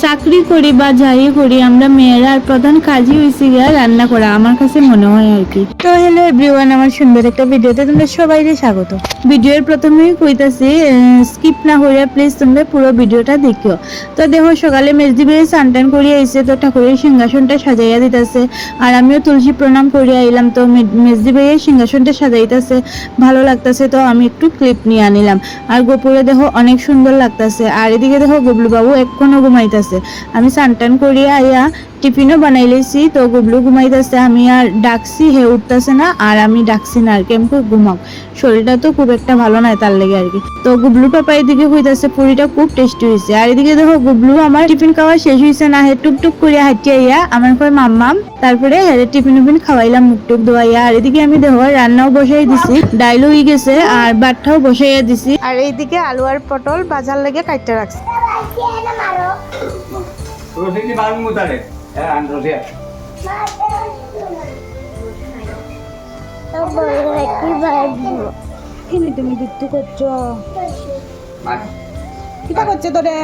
চাকরি করি বা যাই করি আমরা মেয়েরা প্রধান কাজই হয়েছে গিয়া রান্না করা, আমার কাছে মনে হয় আর কি। তো হ্যালো এভরিওয়ান, আমার সুন্দর একটা ভিডিওতে তোমরা সবাইকে স্বাগত। ভিডিওর প্রথমেই কইতাছি স্কিপ না করিয়া প্লিজ তোমরা পুরো ভিডিওটা দেখিও। তো দেখো সকালে মেজদি বেয়ে স্নান করিয়া আইছে, তো ঠাকুরের সিংহাসনটা সাজাইয়া দিতেছে আর আমিও তুলসী প্রণাম করিয়া আইলাম। তো মেজদি বেয়ে সিংহাসনটা সাজাইতেছে, ভালো লাগতেছে, তো আমি একটু ক্লিপ নিয়ে আনিলাম। আর গোপুরে দেখো অনেক সুন্দর লাগতেছে। আর এদিকে দেখো গুবলু বাবু এখনো ঘুমাইতেছে। আমি স্নান করিয়া আইয়া টিফিনও বানাই লেছি, তো গুবলু ঘুমাইতেছে। আমি আর ডাকছি, হে উঠতেছে না, আর আমি ডাকছি না আর কি, আমি ঘুমাও, শরীরটা তো খুব একটা ভালো নাই তার লেগে আর কি। তো গুবলু পাপা এদিকে হইতেছে, পুরিটা খুব টেস্টি হয়েছে। আর এদিকে দেখো গুবলু আমার টিফিন খাওয়া শেষ হয়েছে না, হে টুকটুক করিয়া হাঁটিয়ে আইয়া আমার কয় মাম্মাম, তারপরে টিফিন খাওয়াইলাম, মুখ টুক ধোয়াইয়া। আর এদিকে আমি দেখো রান্নাও বসাই দিছি, ডাইলও হয়ে গেছে আর ভাতটাও বসাইয়া দিছি। আর এইদিকে আলু আর পটল বাজার লেগে কাটতে রাখছি। তুমি বিদ্যু করছো, কিটা করছে তোরে?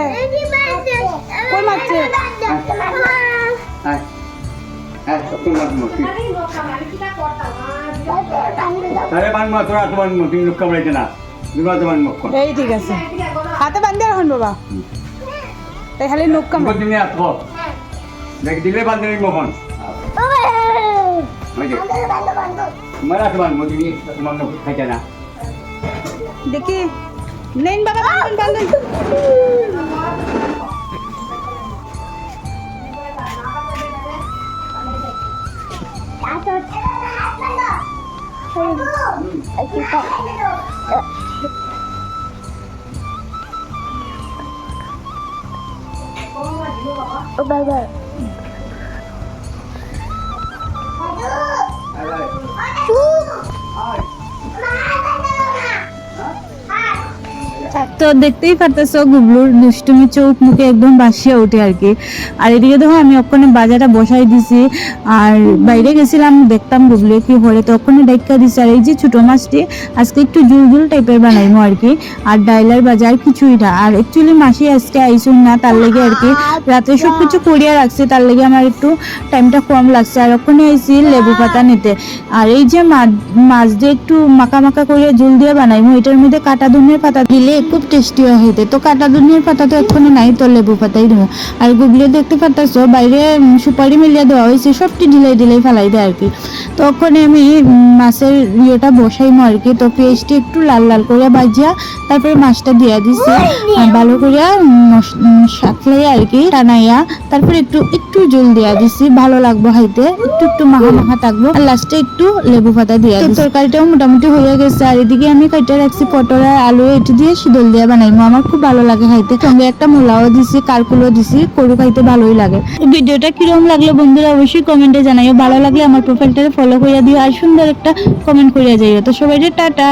কই মারছে? এই ঠিক আছে, হাতে বান্ধে রাখুন বাবা, তাই খালি নখ কামড় দিলে বান্ধে মখন খাইতে না দেখি নেন বাবা, বান্ধেন বাবা। তো দেখতেই পারতেছো গুবলুর দুষ্টুমি চোখ মুখে একদম বাসিয়া উঠে আর কি। আর এদিকে দেখো আমি ওখানে বাজারটা বসাই দিছি, আর বাইরে গেছিলাম দেখতাম গুবলু কি হলে, তো ওখানে ডাইকা দিছি। আর এই যে ছোট মাছটি আজকে একটু জুল জুল টাইপের বানাইমো আর কি, আর ডাইলার বাজার কিছুই না। আর অ্যাকচুয়ালি মাসি আজকে আইসুন না, তার লেগে আর কি রাতে সব কিছু করিয়া রাখছি, তার লেগে আমার একটু টাইমটা কম লাগছে। আর ওখানে আইসি লেবু পাতা নিতে। আর এই যে মাছ দিয়ে একটু মাখা মাখা করিয়া জুল দিয়ে বানাইমো, এটার মধ্যে কাটা ধনের পাতা দিলে খুব টেস্টি হয় হইতে। তো কাটা ধনিয়ার পাতা তো এক্ষুনি নাই, তো লেবু পাতাই দেবো। আর গুগলে দেখতে পারতেছো বাইরে সুপারি মিলিয়ে দেওয়া হয়েছে, সবটি ঢিলাই ঢিলাই ফেলাই দেয় আর কি। তো ওখানে আমি মাছের ইয়েটা বসাইমো আর কি। তো পেঁয়াজটি একটু লাল লাল করে ভাজিয়া তারপরে মাছটা দিয়া দিছি, ভালো করিয়া সাতলাই আর কি টানাইয়া, তারপরে একটু একটু জল দিয়া দিছি, ভালো লাগবো খাইতে, একটু একটু মাখা মাখা থাকবো। আর লাস্টে একটু লেবু পাতা দিয়া দিছি। তরকারিটাও মোটামুটি হয়ে গেছে। আর এদিকে আমি কাইটা রাখছি পটল আর আলু, এটি দিয়ে শীতল দিয়ে বানাইমো, আমার খুব ভালো লাগে খাইতে। সঙ্গে একটা মূলাও দিছি, কারকুলও দিছি, করু খাইতে ভালোই লাগে। ভিডিওটা কিরকম লাগলো বন্ধুরা অবশ্যই কমেন্টে জানাইও। ভালো লাগলে আমার প্রোফাইলটা ফলো করিয়া দিও আর সুন্দর একটা কমেন্ট করিয়া যাইও। তো সবাই টাটা।